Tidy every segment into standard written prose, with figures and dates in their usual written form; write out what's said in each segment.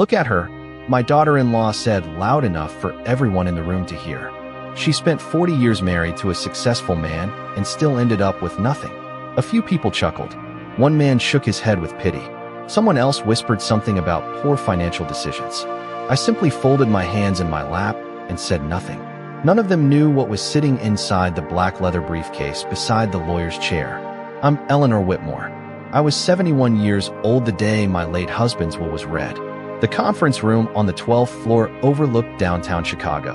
Look at her, my daughter-in-law said loud enough for everyone in the room to hear. She spent 40 years married to a successful man and still ended up with nothing. A few people chuckled. One man shook his head with pity. Someone else whispered something about poor financial decisions. I simply folded my hands in my lap and said nothing. None of them knew what was sitting inside the black leather briefcase beside the lawyer's chair. I'm Eleanor Whitmore. I was 71 years old the day my late husband's will was read. The conference room on the 12th floor overlooked downtown Chicago.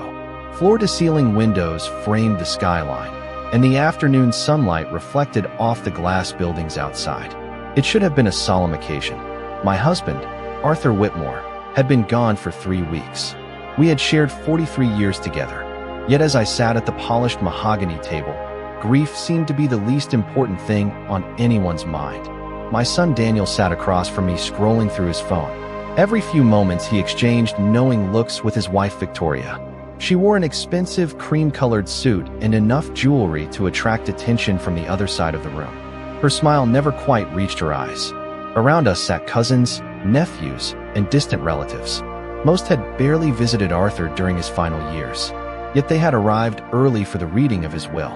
Floor-to-ceiling windows framed the skyline, and the afternoon sunlight reflected off the glass buildings outside. It should have been a solemn occasion. My husband, Arthur Whitmore, had been gone for 3 weeks. We had shared 43 years together. Yet as I sat at the polished mahogany table, grief seemed to be the least important thing on anyone's mind. My son Daniel sat across from me scrolling through his phone. Every few moments he exchanged knowing looks with his wife Victoria. She wore an expensive cream-colored suit and enough jewelry to attract attention from the other side of the room. Her smile never quite reached her eyes. Around us sat cousins, nephews, and distant relatives. Most had barely visited Arthur during his final years, yet they had arrived early for the reading of his will.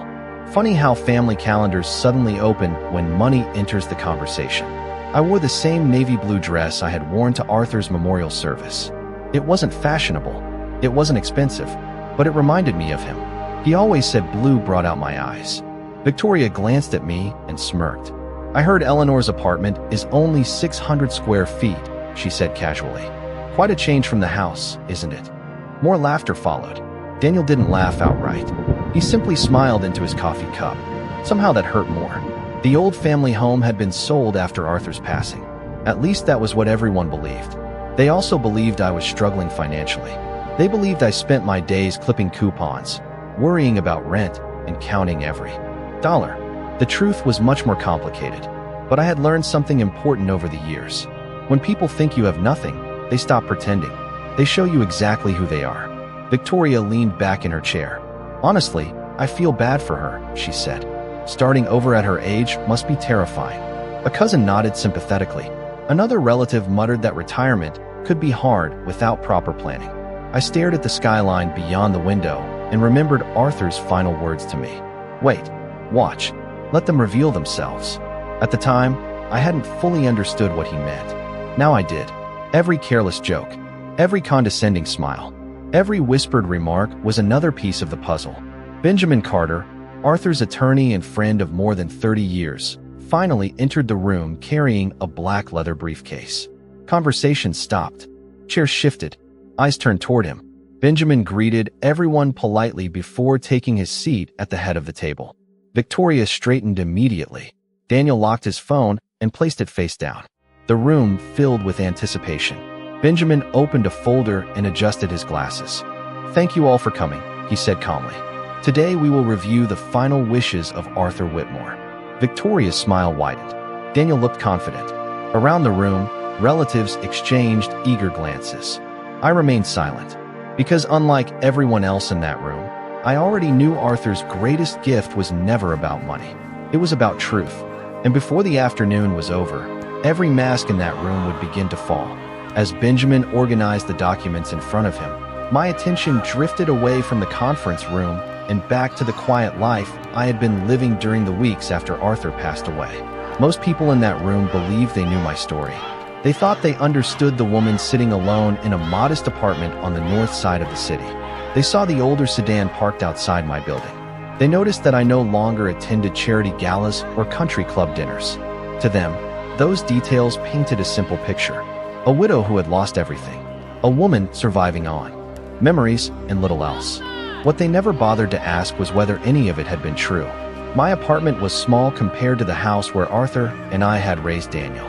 Funny how family calendars suddenly open when money enters the conversation. I wore the same navy blue dress I had worn to Arthur's memorial service. It wasn't fashionable. It wasn't expensive, but it reminded me of him. He always said blue brought out my eyes. Victoria glanced at me and smirked. I heard Eleanor's apartment is only 600 square feet, she said casually. Quite a change from the house, isn't it? More laughter followed. Daniel didn't laugh outright. He simply smiled into his coffee cup. Somehow that hurt more. The old family home had been sold after Arthur's passing. At least that was what everyone believed. They also believed I was struggling financially. They believed I spent my days clipping coupons, worrying about rent, and counting every dollar. The truth was much more complicated, but I had learned something important over the years. When people think you have nothing, they stop pretending. They show you exactly who they are. Victoria leaned back in her chair. Honestly, I feel bad for her, she said. Starting over at her age must be terrifying. A cousin nodded sympathetically. Another relative muttered that retirement could be hard without proper planning. I stared at the skyline beyond the window and remembered Arthur's final words to me. Wait, watch, let them reveal themselves. At the time, I hadn't fully understood what he meant. Now I did. Every careless joke, every condescending smile, every whispered remark was another piece of the puzzle. Benjamin Carter, Arthur's attorney and friend of more than 30 years, finally entered the room carrying a black leather briefcase. Conversation stopped. Chairs shifted. Eyes turned toward him. Benjamin greeted everyone politely before taking his seat at the head of the table. Victoria straightened immediately. Daniel locked his phone and placed it face down. The room filled with anticipation. Benjamin opened a folder and adjusted his glasses. Thank you all for coming, he said calmly. Today we will review the final wishes of Arthur Whitmore. Victoria's smile widened. Daniel looked confident. Around the room, relatives exchanged eager glances. I remained silent, because unlike everyone else in that room, I already knew Arthur's greatest gift was never about money. It was about truth. And before the afternoon was over, every mask in that room would begin to fall. As Benjamin organized the documents in front of him, my attention drifted away from the conference room and back to the quiet life I had been living during the weeks after Arthur passed away. Most people in that room believed they knew my story. They thought they understood the woman sitting alone in a modest apartment on the north side of the city. They saw the older sedan parked outside my building. They noticed that I no longer attended charity galas or country club dinners. To them, those details painted a simple picture. A widow who had lost everything. A woman surviving on. Memories and little else. What they never bothered to ask was whether any of it had been true. My apartment was small compared to the house where Arthur and I had raised Daniel.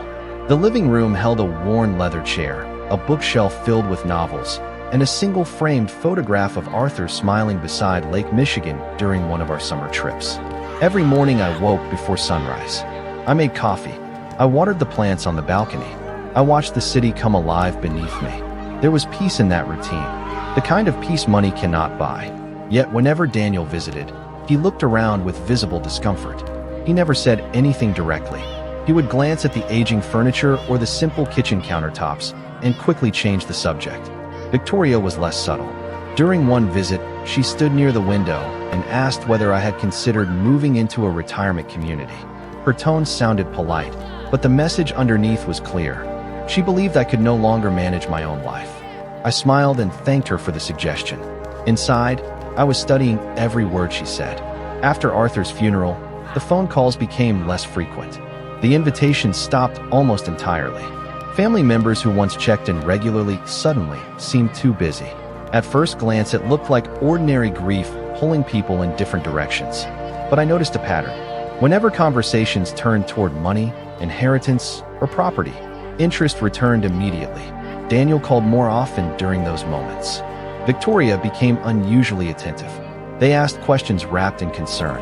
The living room held a worn leather chair, a bookshelf filled with novels, and a single framed photograph of Arthur smiling beside Lake Michigan during one of our summer trips. Every morning I woke before sunrise. I made coffee. I watered the plants on the balcony. I watched the city come alive beneath me. There was peace in that routine, the kind of peace money cannot buy. Yet whenever Daniel visited, he looked around with visible discomfort. He never said anything directly. He would glance at the aging furniture or the simple kitchen countertops, and quickly changed the subject. Victoria was less subtle. During one visit, she stood near the window and asked whether I had considered moving into a retirement community. Her tone sounded polite, but the message underneath was clear. She believed I could no longer manage my own life. I smiled and thanked her for the suggestion. Inside, I was studying every word she said. After Arthur's funeral, the phone calls became less frequent. The invitations stopped almost entirely. Family members who once checked in regularly suddenly seemed too busy. At first glance, it looked like ordinary grief pulling people in different directions. But I noticed a pattern. Whenever conversations turned toward money, inheritance, or property, interest returned immediately. Daniel called more often during those moments. Victoria became unusually attentive. They asked questions wrapped in concern.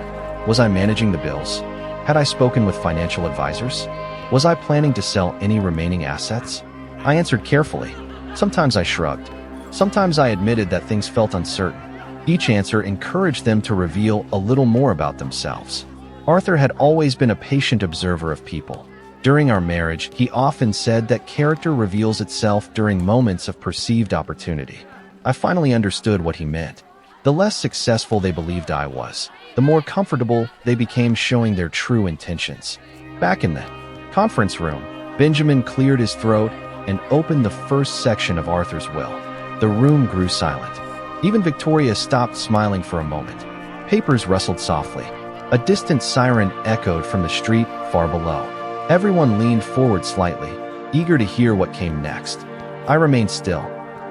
Was I managing the bills? Had I spoken with financial advisors? Was I planning to sell any remaining assets? I answered carefully. Sometimes I shrugged. Sometimes I admitted that things felt uncertain. Each answer encouraged them to reveal a little more about themselves. Arthur had always been a patient observer of people. During our marriage, he often said that character reveals itself during moments of perceived opportunity. I finally understood what he meant. The less successful they believed I was, the more comfortable they became showing their true intentions. Back in the conference room, Benjamin cleared his throat and opened the first section of Arthur's will. The room grew silent. Even Victoria stopped smiling for a moment. Papers rustled softly. A distant siren echoed from the street far below. Everyone leaned forward slightly, eager to hear what came next. I remained still.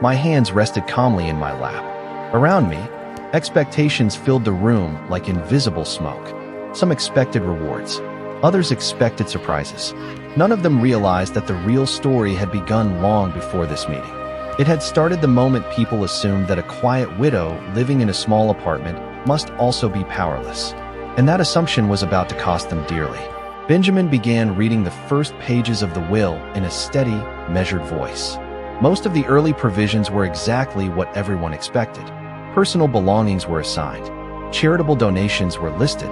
My hands rested calmly in my lap. Around me, expectations filled the room like invisible smoke. Some expected rewards. Others expected surprises. None of them realized that the real story had begun long before this meeting. It had started the moment people assumed that a quiet widow living in a small apartment must also be powerless. And that assumption was about to cost them dearly. Benjamin began reading the first pages of the will in a steady, measured voice. Most of the early provisions were exactly what everyone expected. Personal belongings were assigned. Charitable donations were listed.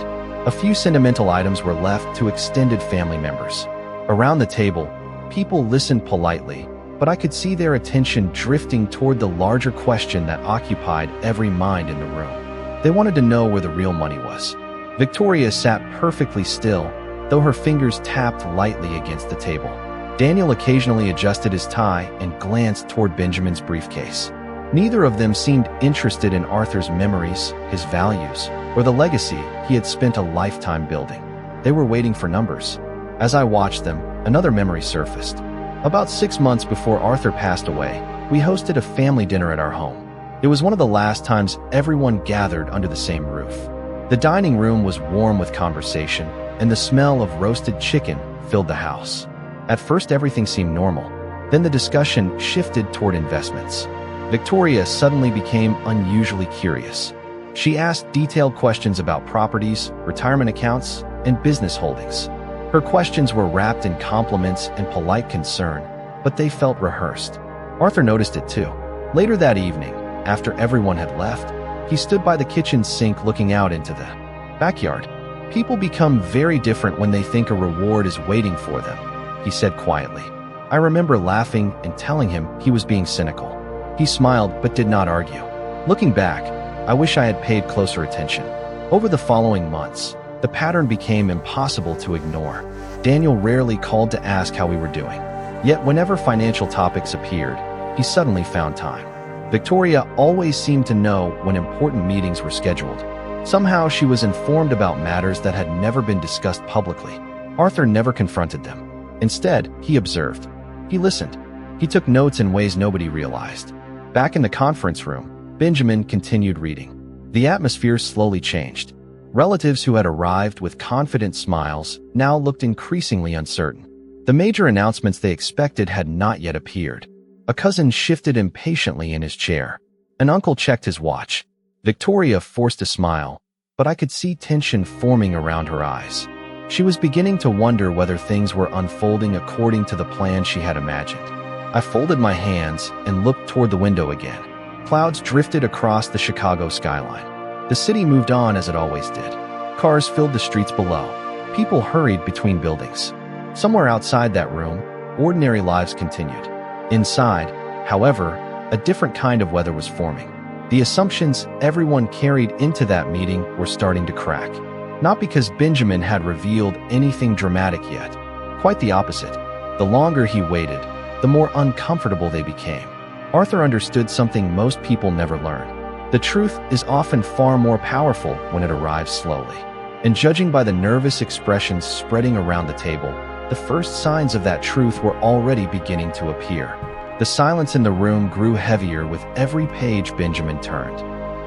A few sentimental items were left to extended family members. Around the table, people listened politely, but I could see their attention drifting toward the larger question that occupied every mind in the room. They wanted to know where the real money was. Victoria sat perfectly still, though her fingers tapped lightly against the table. Daniel occasionally adjusted his tie and glanced toward Benjamin's briefcase. Neither of them seemed interested in Arthur's memories, his values, or the legacy he had spent a lifetime building. They were waiting for numbers. As I watched them, another memory surfaced. About 6 months before Arthur passed away, we hosted a family dinner at our home. It was one of the last times everyone gathered under the same roof. The dining room was warm with conversation, and the smell of roasted chicken filled the house. At first, everything seemed normal. Then the discussion shifted toward investments. Victoria suddenly became unusually curious. She asked detailed questions about properties, retirement accounts, and business holdings. Her questions were wrapped in compliments and polite concern, but they felt rehearsed. Arthur noticed it too. Later that evening, after everyone had left, he stood by the kitchen sink looking out into the backyard. People become very different when they think a reward is waiting for them, he said quietly. I remember laughing and telling him he was being cynical. He smiled but did not argue. Looking back, I wish I had paid closer attention. Over the following months, the pattern became impossible to ignore. Daniel rarely called to ask how we were doing. Yet whenever financial topics appeared, he suddenly found time. Victoria always seemed to know when important meetings were scheduled. Somehow she was informed about matters that had never been discussed publicly. Arthur never confronted them. Instead, he observed. He listened. He took notes in ways nobody realized. Back in the conference room, Benjamin continued reading. The atmosphere slowly changed. Relatives who had arrived with confident smiles now looked increasingly uncertain. The major announcements they expected had not yet appeared. A cousin shifted impatiently in his chair. An uncle checked his watch. Victoria forced a smile, but I could see tension forming around her eyes. She was beginning to wonder whether things were unfolding according to the plan she had imagined. I folded my hands and looked toward the window again. Clouds drifted across the Chicago skyline. The city moved on as it always did. Cars filled the streets below. People hurried between buildings. Somewhere outside that room, ordinary lives continued. Inside, however, a different kind of weather was forming. The assumptions everyone carried into that meeting were starting to crack. Not because Benjamin had revealed anything dramatic yet. Quite the opposite. The longer he waited, the more uncomfortable they became. Arthur understood something most people never learn. The truth is often far more powerful when it arrives slowly. And judging by the nervous expressions spreading around the table, the first signs of that truth were already beginning to appear. The silence in the room grew heavier with every page Benjamin turned.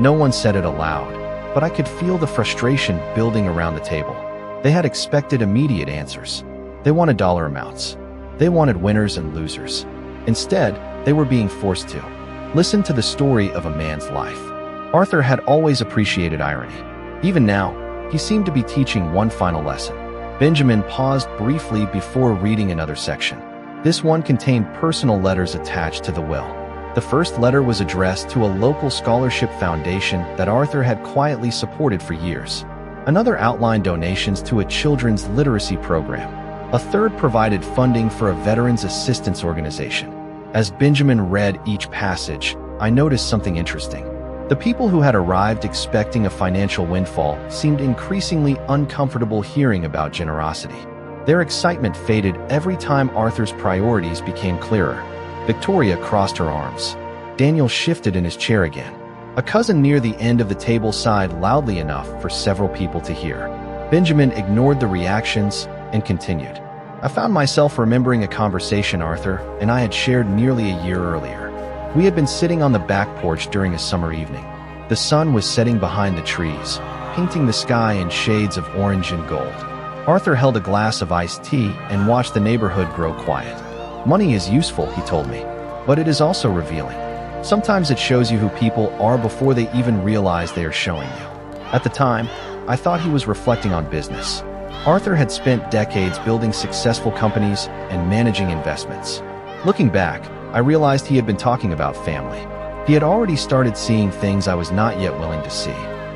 No one said it aloud, but I could feel the frustration building around the table. They had expected immediate answers. They wanted dollar amounts. They wanted winners and losers. Instead, they were being forced to listen to the story of a man's life. Arthur had always appreciated irony. Even now, he seemed to be teaching one final lesson. Benjamin paused briefly before reading another section. This one contained personal letters attached to the will. The first letter was addressed to a local scholarship foundation that Arthur had quietly supported for years. Another outlined donations to a children's literacy program. A third provided funding for a veterans assistance organization. As Benjamin read each passage, I noticed something interesting. The people who had arrived expecting a financial windfall seemed increasingly uncomfortable hearing about generosity. Their excitement faded every time Arthur's priorities became clearer. Victoria crossed her arms. Daniel shifted in his chair again. A cousin near the end of the table sighed loudly enough for several people to hear. Benjamin ignored the reactions and continued. I found myself remembering a conversation Arthur and I had shared nearly a year earlier. We had been sitting on the back porch during a summer evening. The sun was setting behind the trees, painting the sky in shades of orange and gold. Arthur held a glass of iced tea and watched the neighborhood grow quiet. Money is useful, he told me, but it is also revealing. Sometimes it shows you who people are before they even realize they are showing you. At the time, I thought he was reflecting on business. Arthur had spent decades building successful companies and managing investments. Looking back, I realized he had been talking about family. He had already started seeing things I was not yet willing to see.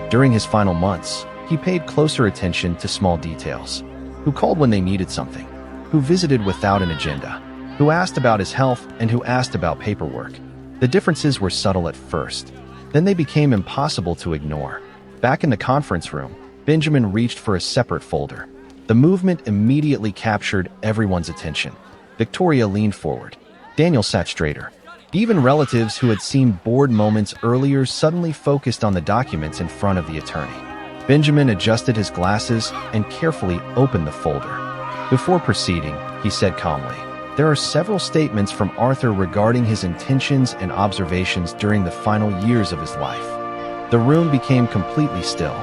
During his final months, he paid closer attention to small details. Who called when they needed something? Who visited without an agenda? Who asked about his health and who asked about paperwork? The differences were subtle at first. Then they became impossible to ignore. Back in the conference room, Benjamin reached for a separate folder. The movement immediately captured everyone's attention. Victoria leaned forward. Daniel sat straighter. Even relatives who had seen bored moments earlier suddenly focused on the documents in front of the attorney. Benjamin adjusted his glasses and carefully opened the folder. Before proceeding, he said calmly, "There are several statements from Arthur regarding his intentions and observations during the final years of his life." The room became completely still.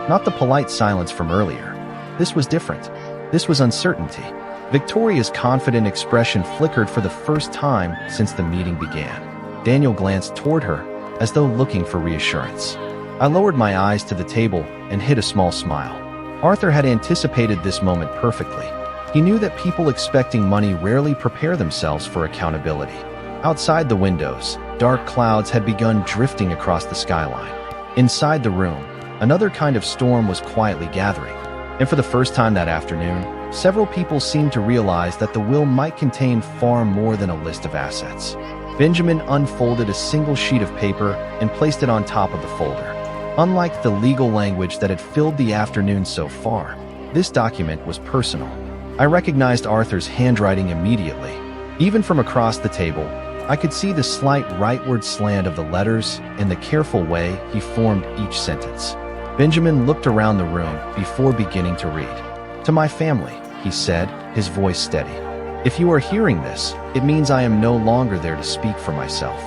Not the polite silence from earlier. This was different. This was uncertainty. Victoria's confident expression flickered for the first time since the meeting began. Daniel glanced toward her, as though looking for reassurance. I lowered my eyes to the table and hid a small smile. Arthur had anticipated this moment perfectly. He knew that people expecting money rarely prepare themselves for accountability. Outside the windows, dark clouds had begun drifting across the skyline. Inside the room, another kind of storm was quietly gathering. And for the first time that afternoon, several people seemed to realize that the will might contain far more than a list of assets. Benjamin unfolded a single sheet of paper and placed it on top of the folder. Unlike the legal language that had filled the afternoon so far, this document was personal. I recognized Arthur's handwriting immediately. Even from across the table, I could see the slight rightward slant of the letters and the careful way he formed each sentence. Benjamin looked around the room before beginning to read. "To my family," he said, his voice steady. "If you are hearing this, it means I am no longer there to speak for myself."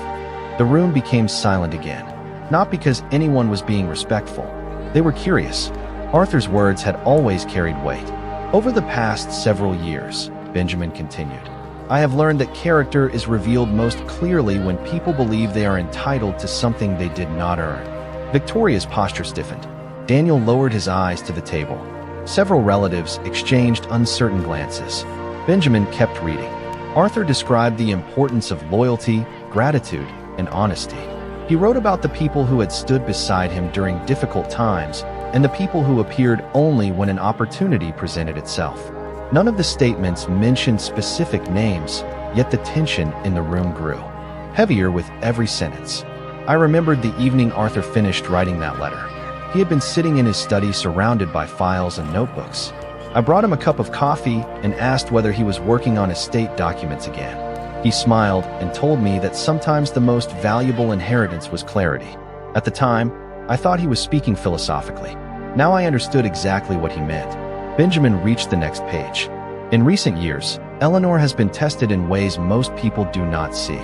The room became silent again, not because anyone was being respectful. They were curious. Arthur's words had always carried weight. "Over the past several years," Benjamin continued, "I have learned that character is revealed most clearly when people believe they are entitled to something they did not earn." Victoria's posture stiffened. Daniel lowered his eyes to the table. Several relatives exchanged uncertain glances. Benjamin kept reading. Arthur described the importance of loyalty, gratitude, and honesty. He wrote about the people who had stood beside him during difficult times and the people who appeared only when an opportunity presented itself. None of the statements mentioned specific names, yet the tension in the room grew, heavier with every sentence. I remembered the evening Arthur finished writing that letter. He had been sitting in his study surrounded by files and notebooks. I brought him a cup of coffee and asked whether he was working on estate documents again. He smiled and told me that sometimes the most valuable inheritance was clarity. At the time, I thought he was speaking philosophically. Now I understood exactly what he meant. Benjamin reached the next page. In recent years, Eleanor has been tested in ways most people do not see.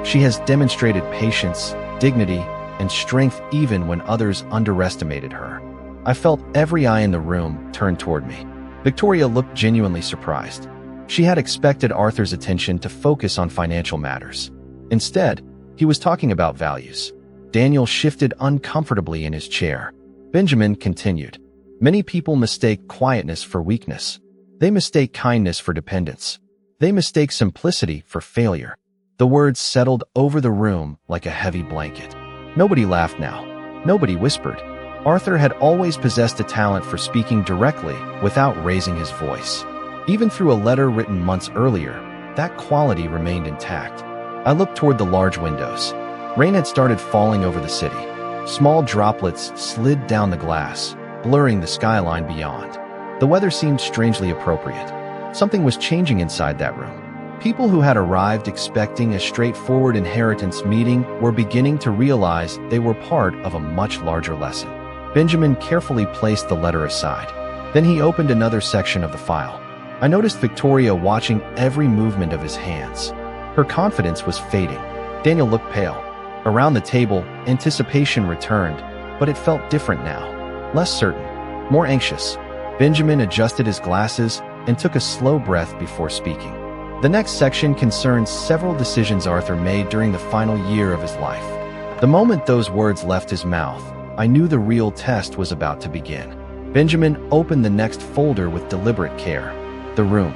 She has demonstrated patience, dignity, and strength even when others underestimated her. I felt every eye in the room turn toward me. Victoria looked genuinely surprised. She had expected Arthur's attention to focus on financial matters. Instead, he was talking about values. Daniel shifted uncomfortably in his chair. Benjamin continued. Many people mistake quietness for weakness. They mistake kindness for dependence. They mistake simplicity for failure. The words settled over the room like a heavy blanket. Nobody laughed now. Nobody whispered. Arthur had always possessed a talent for speaking directly without raising his voice. Even through a letter written months earlier, that quality remained intact. I looked toward the large windows. Rain had started falling over the city. Small droplets slid down the glass, blurring the skyline beyond. The weather seemed strangely appropriate. Something was changing inside that room. People who had arrived expecting a straightforward inheritance meeting were beginning to realize they were part of a much larger lesson. Benjamin carefully placed the letter aside. Then he opened another section of the file. I noticed Victoria watching every movement of his hands. Her confidence was fading. Daniel looked pale. Around the table, anticipation returned, but it felt different now. Less certain, more anxious. Benjamin adjusted his glasses and took a slow breath before speaking. The next section concerns several decisions Arthur made during the final year of his life. The moment those words left his mouth, I knew the real test was about to begin. Benjamin opened the next folder with deliberate care. The room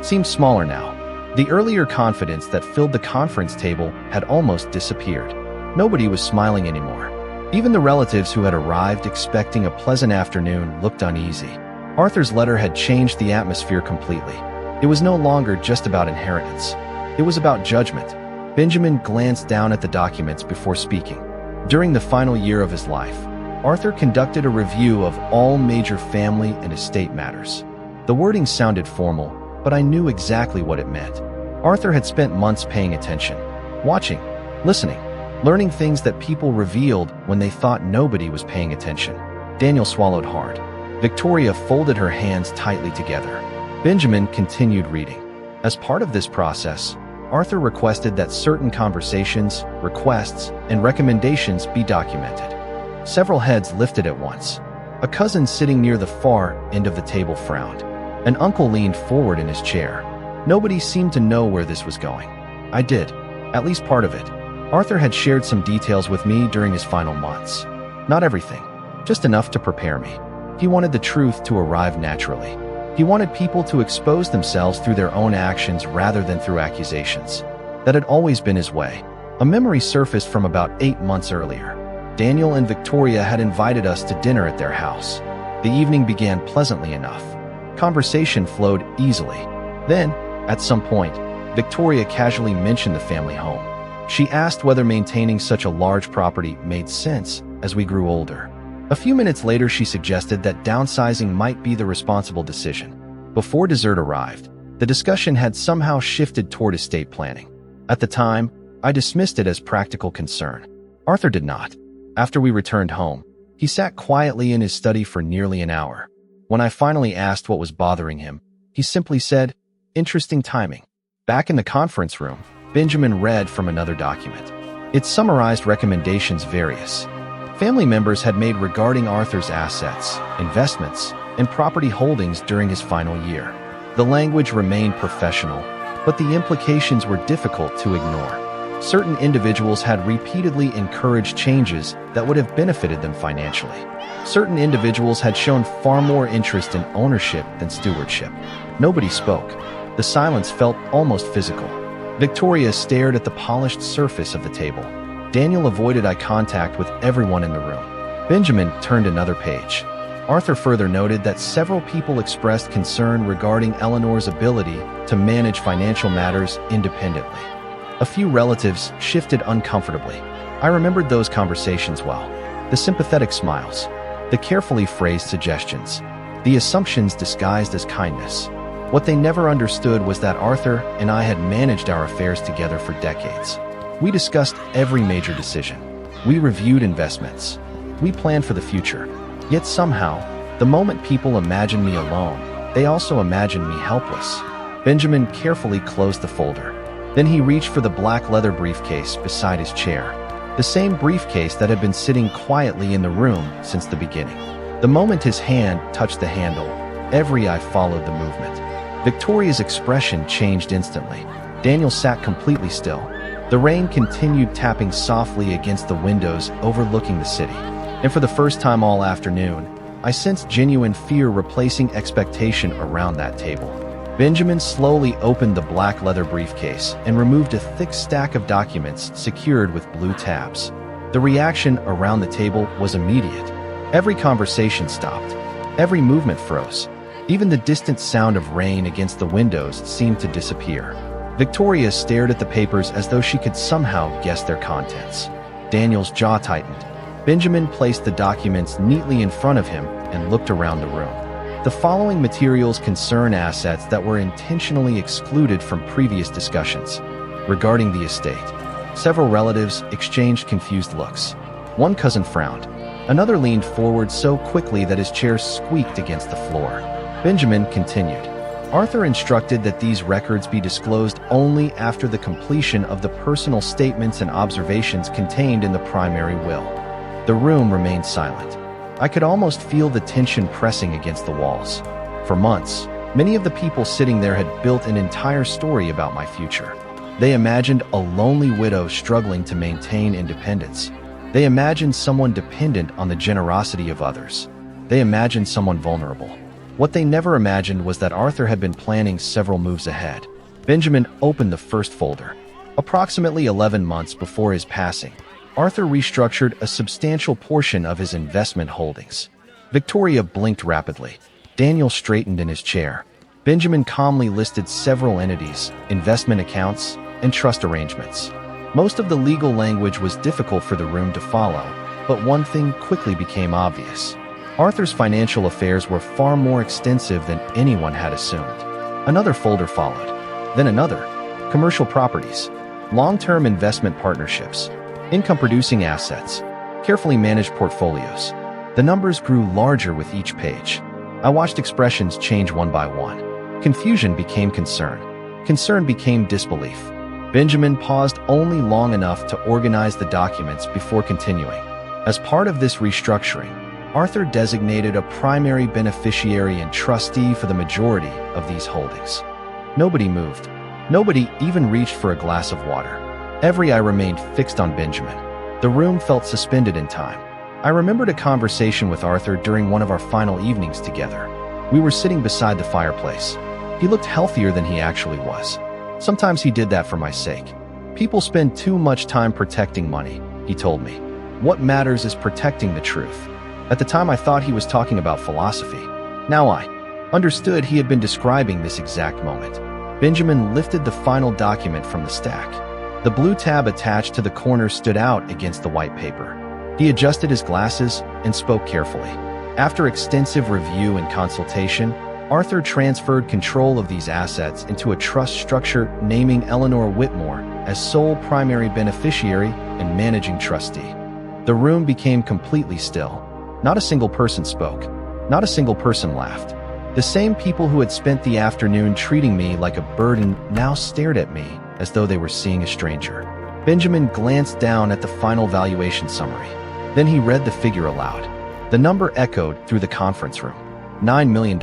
seemed smaller now. The earlier confidence that filled the conference table had almost disappeared. Nobody was smiling anymore. Even the relatives who had arrived expecting a pleasant afternoon looked uneasy. Arthur's letter had changed the atmosphere completely. It was no longer just about inheritance. It was about judgment. Benjamin glanced down at the documents before speaking. During the final year of his life, Arthur conducted a review of all major family and estate matters. The wording sounded formal, but I knew exactly what it meant. Arthur had spent months paying attention, watching, listening, learning things that people revealed when they thought nobody was paying attention. Daniel swallowed hard. Victoria folded her hands tightly together. Benjamin continued reading. As part of this process, Arthur requested that certain conversations, requests, and recommendations be documented. Several heads lifted at once. A cousin sitting near the far end of the table frowned. An uncle leaned forward in his chair. Nobody seemed to know where this was going. I did, at least part of it. Arthur had shared some details with me during his final months. Not everything, just enough to prepare me. He wanted the truth to arrive naturally. He wanted people to expose themselves through their own actions rather than through accusations. That had always been his way. A memory surfaced from about 8 months earlier. Daniel and Victoria had invited us to dinner at their house. The evening began pleasantly enough. Conversation flowed easily. Then, at some point, Victoria casually mentioned the family home. She asked whether maintaining such a large property made sense as we grew older. A few minutes later, she suggested that downsizing might be the responsible decision. Before dessert arrived, the discussion had somehow shifted toward estate planning. At the time, I dismissed it as practical concern. Arthur did not. After we returned home, he sat quietly in his study for nearly an hour. When I finally asked what was bothering him, he simply said, "Interesting timing." Back in the conference room, Benjamin read from another document. It summarized recommendations various family members had made regarding Arthur's assets, investments, and property holdings during his final year. The language remained professional, but the implications were difficult to ignore. Certain individuals had repeatedly encouraged changes that would have benefited them financially. Certain individuals had shown far more interest in ownership than stewardship. Nobody spoke. The silence felt almost physical. Victoria stared at the polished surface of the table. Daniel avoided eye contact with everyone in the room. Benjamin turned another page. Arthur further noted that several people expressed concern regarding Eleanor's ability to manage financial matters independently. A few relatives shifted uncomfortably. I remembered those conversations well. The sympathetic smiles, the carefully phrased suggestions, the assumptions disguised as kindness. What they never understood was that Arthur and I had managed our affairs together for decades. We discussed every major decision. We reviewed investments. We planned for the future. Yet somehow, the moment people imagined me alone, they also imagined me helpless. Benjamin carefully closed the folder. Then he reached for the black leather briefcase beside his chair. The same briefcase that had been sitting quietly in the room since the beginning. The moment his hand touched the handle, every eye followed the movement. Victoria's expression changed instantly. Daniel sat completely still. The rain continued tapping softly against the windows overlooking the city. And for the first time all afternoon, I sensed genuine fear replacing expectation around that table. Benjamin slowly opened the black leather briefcase and removed a thick stack of documents secured with blue tabs. The reaction around the table was immediate. Every conversation stopped. Every movement froze. Even the distant sound of rain against the windows seemed to disappear. Victoria stared at the papers as though she could somehow guess their contents. Daniel's jaw tightened. Benjamin placed the documents neatly in front of him and looked around the room. The following materials concern assets that were intentionally excluded from previous discussions. Regarding the estate, several relatives exchanged confused looks. One cousin frowned. Another leaned forward so quickly that his chair squeaked against the floor. Benjamin continued. Arthur instructed that these records be disclosed only after the completion of the personal statements and observations contained in the primary will. The room remained silent. I could almost feel the tension pressing against the walls. For months, many of the people sitting there had built an entire story about my future. They imagined a lonely widow struggling to maintain independence. They imagined someone dependent on the generosity of others. They imagined someone vulnerable. What they never imagined was that Arthur had been planning several moves ahead. Benjamin opened the first folder. Approximately 11 months before his passing, Arthur restructured a substantial portion of his investment holdings. Victoria blinked rapidly. Daniel straightened in his chair. Benjamin calmly listed several entities, investment accounts, and trust arrangements. Most of the legal language was difficult for the room to follow, but one thing quickly became obvious. Arthur's financial affairs were far more extensive than anyone had assumed. Another folder followed, then another. Commercial properties, long-term investment partnerships, income-producing assets, carefully managed portfolios. The numbers grew larger with each page. I watched expressions change one by one. Confusion became concern. Concern became disbelief. Benjamin paused only long enough to organize the documents before continuing. As part of this restructuring, Arthur designated a primary beneficiary and trustee for the majority of these holdings. Nobody moved. Nobody even reached for a glass of water. Every eye remained fixed on Benjamin. The room felt suspended in time. I remembered a conversation with Arthur during one of our final evenings together. We were sitting beside the fireplace. He looked healthier than he actually was. Sometimes he did that for my sake. People spend too much time protecting money, he told me. What matters is protecting the truth. At the time I thought he was talking about philosophy. Now I understood he had been describing this exact moment. Benjamin lifted the final document from the stack. The blue tab attached to the corner stood out against the white paper. He adjusted his glasses and spoke carefully. After extensive review and consultation, Arthur transferred control of these assets into a trust structure, naming Eleanor Whitmore as sole primary beneficiary and managing trustee. The room became completely still. Not a single person spoke. Not a single person laughed. The same people who had spent the afternoon treating me like a burden now stared at me as though they were seeing a stranger. Benjamin glanced down at the final valuation summary. Then he read the figure aloud. The number echoed through the conference room. $9 million.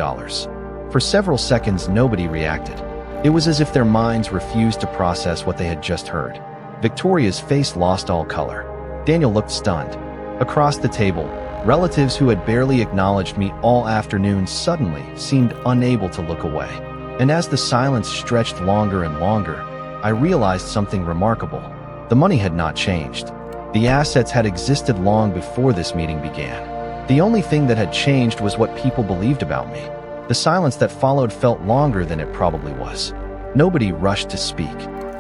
For several seconds, nobody reacted. It was as if their minds refused to process what they had just heard. Victoria's face lost all color. Daniel looked stunned. Across the table, relatives who had barely acknowledged me all afternoon suddenly seemed unable to look away. And as the silence stretched longer and longer, I realized something remarkable. The money had not changed. The assets had existed long before this meeting began. The only thing that had changed was what people believed about me. The silence that followed felt longer than it probably was. Nobody rushed to speak.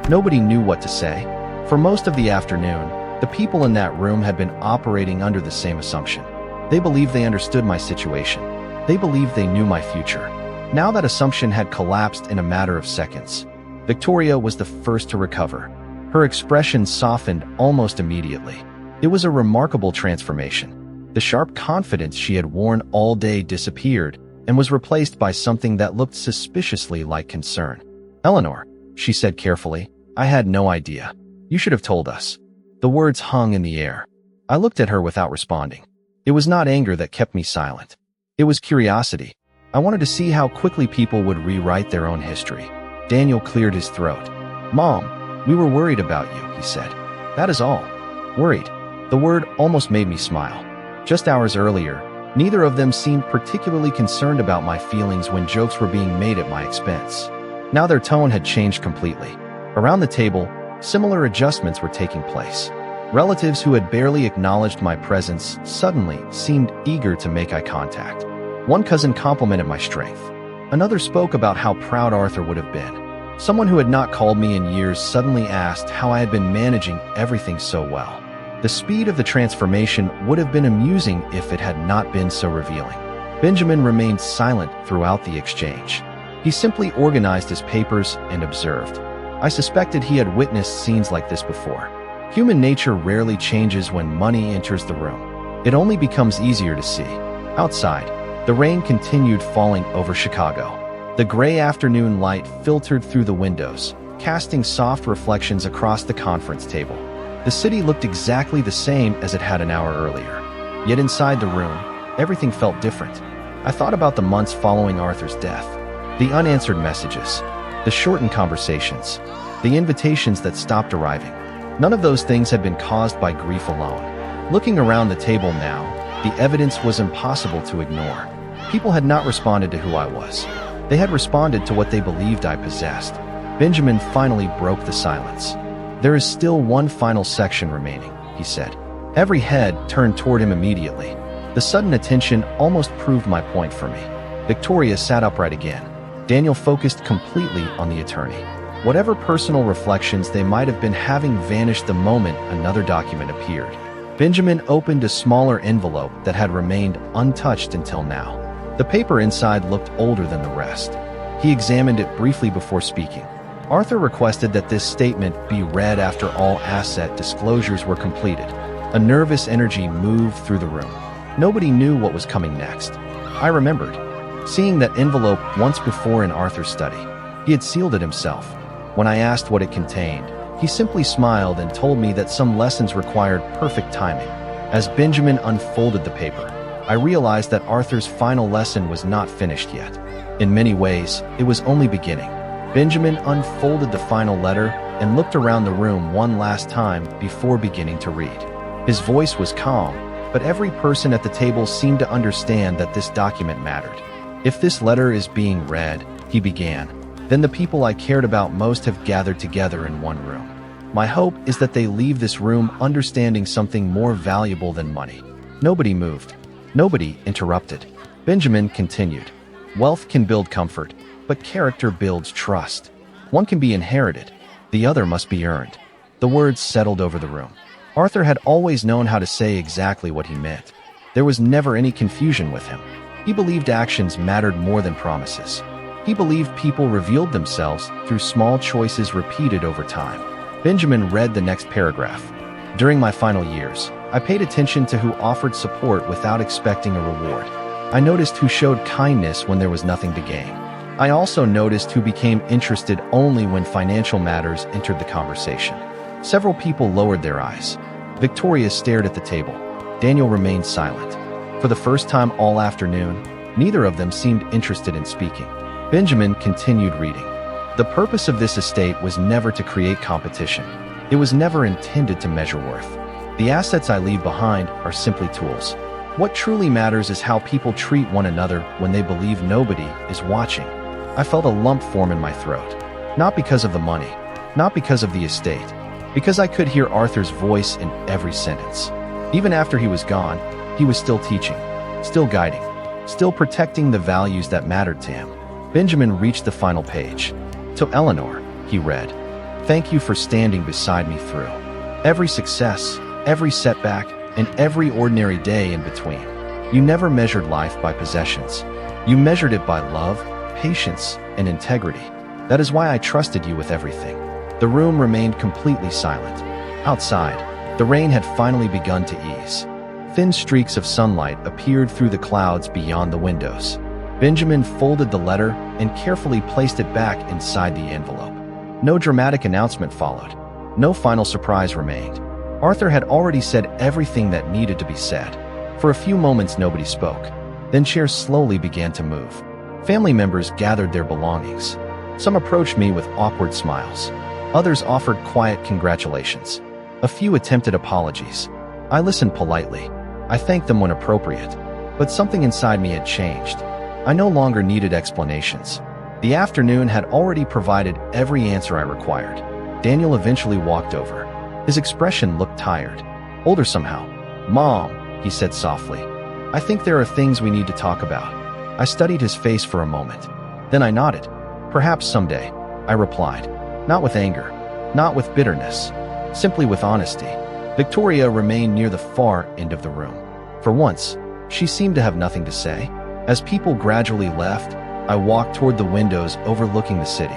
Nobody knew what to say. For most of the afternoon, the people in that room had been operating under the same assumption. They believed they understood my situation. They believed they knew my future. Now that assumption had collapsed in a matter of seconds. Victoria was the first to recover. Her expression softened almost immediately. It was a remarkable transformation. The sharp confidence she had worn all day disappeared and was replaced by something that looked suspiciously like concern. "Eleanor," she said carefully, "I had no idea. You should have told us." The words hung in the air. I looked at her without responding. It was not anger that kept me silent. It was curiosity. I wanted to see how quickly people would rewrite their own history. Daniel cleared his throat. "Mom, we were worried about you," he said. "That is all." Worried. The word almost made me smile. Just hours earlier, neither of them seemed particularly concerned about my feelings when jokes were being made at my expense. Now their tone had changed completely. Around the table, similar adjustments were taking place. Relatives who had barely acknowledged my presence suddenly seemed eager to make eye contact. One cousin complimented my strength. Another spoke about how proud Arthur would have been. Someone who had not called me in years suddenly asked how I had been managing everything so well. The speed of the transformation would have been amusing if it had not been so revealing. Benjamin remained silent throughout the exchange. He simply organized his papers and observed. I suspected he had witnessed scenes like this before. Human nature rarely changes when money enters the room. It only becomes easier to see. Outside, the rain continued falling over Chicago. The gray afternoon light filtered through the windows, casting soft reflections across the conference table. The city looked exactly the same as it had an hour earlier. Yet inside the room, everything felt different. I thought about the months following Arthur's death, the unanswered messages, the shortened conversations, the invitations that stopped arriving. None of those things had been caused by grief alone. Looking around the table now, the evidence was impossible to ignore. People had not responded to who I was. They had responded to what they believed I possessed. Benjamin finally broke the silence. "There is still one final section remaining," he said. Every head turned toward him immediately. The sudden attention almost proved my point for me. Victoria sat upright again. Daniel focused completely on the attorney. Whatever personal reflections they might have been having vanished the moment another document appeared. Benjamin opened a smaller envelope that had remained untouched until now. The paper inside looked older than the rest. He examined it briefly before speaking. Arthur requested that this statement be read after all asset disclosures were completed. A nervous energy moved through the room. Nobody knew what was coming next. I remembered seeing that envelope once before in Arthur's study. He had sealed it himself. When I asked what it contained, he simply smiled and told me that some lessons required perfect timing. As Benjamin unfolded the paper, I realized that Arthur's final lesson was not finished yet. In many ways, it was only beginning. Benjamin unfolded the final letter and looked around the room one last time before beginning to read. His voice was calm, but every person at the table seemed to understand that this document mattered. "If this letter is being read," he began, "then the people I cared about most have gathered together in one room. My hope is that they leave this room understanding something more valuable than money." Nobody moved. Nobody interrupted. Benjamin continued. "Wealth can build comfort, but character builds trust. One can be inherited. The other must be earned." The words settled over the room. Arthur had always known how to say exactly what he meant. There was never any confusion with him. He believed actions mattered more than promises. He believed people revealed themselves through small choices repeated over time. Benjamin read the next paragraph. "During my final years, I paid attention to who offered support without expecting a reward. I noticed who showed kindness when there was nothing to gain. I also noticed who became interested only when financial matters entered the conversation." Several people lowered their eyes. Victoria stared at the table. Daniel remained silent. For the first time all afternoon, neither of them seemed interested in speaking. Benjamin continued reading. "The purpose of this estate was never to create competition. It was never intended to measure worth. The assets I leave behind are simply tools. What truly matters is how people treat one another when they believe nobody is watching." I felt a lump form in my throat. Not because of the money, not because of the estate, because I could hear Arthur's voice in every sentence. Even after he was gone, he was still teaching. still guiding, still protecting the values that mattered to him. Benjamin reached the final page. To Eleanor, he read, "Thank you for standing beside me through every success, every setback, and every ordinary day in between. You never measured life by possessions. You measured it by love, patience, and integrity. That is why I trusted you with everything." The room remained completely silent. Outside, the rain had finally begun to ease. Thin streaks of sunlight appeared through the clouds beyond the windows. Benjamin folded the letter and carefully placed it back inside the envelope. No dramatic announcement followed. No final surprise remained. Arthur had already said everything that needed to be said. For a few moments, nobody spoke. Then chairs slowly began to move. Family members gathered their belongings. Some approached me with awkward smiles. Others offered quiet congratulations. A few attempted apologies. I listened politely. I thanked them when appropriate. But something inside me had changed. I no longer needed explanations. The afternoon had already provided every answer I required. Daniel eventually walked over. His expression looked tired. Older somehow. "Mom," he said softly, "I think there are things we need to talk about." I studied his face for a moment. Then I nodded. "Perhaps someday," I replied. Not with anger, not with bitterness, simply with honesty. Victoria remained near the far end of the room. For once, she seemed to have nothing to say. As people gradually left, I walked toward the windows overlooking the city.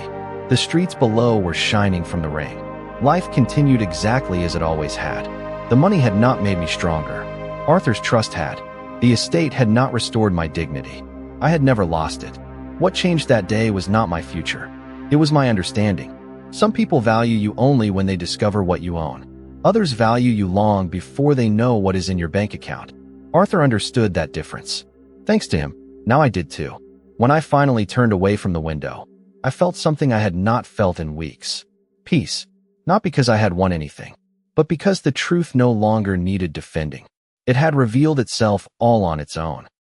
The streets below were shining from the rain. Life continued exactly as it always had. The money had not made me stronger. Arthur's trust had. The estate had not restored my dignity. I had never lost it. What changed that day was not my future. It was my understanding. Some people value you only when they discover what you own. Others value you long before they know what is in your bank account. Arthur understood that difference. Thanks to him, now I did too. When I finally turned away from the window, I felt something I had not felt in weeks. Peace. Not because I had won anything, but because the truth no longer needed defending. It had revealed itself all on its own.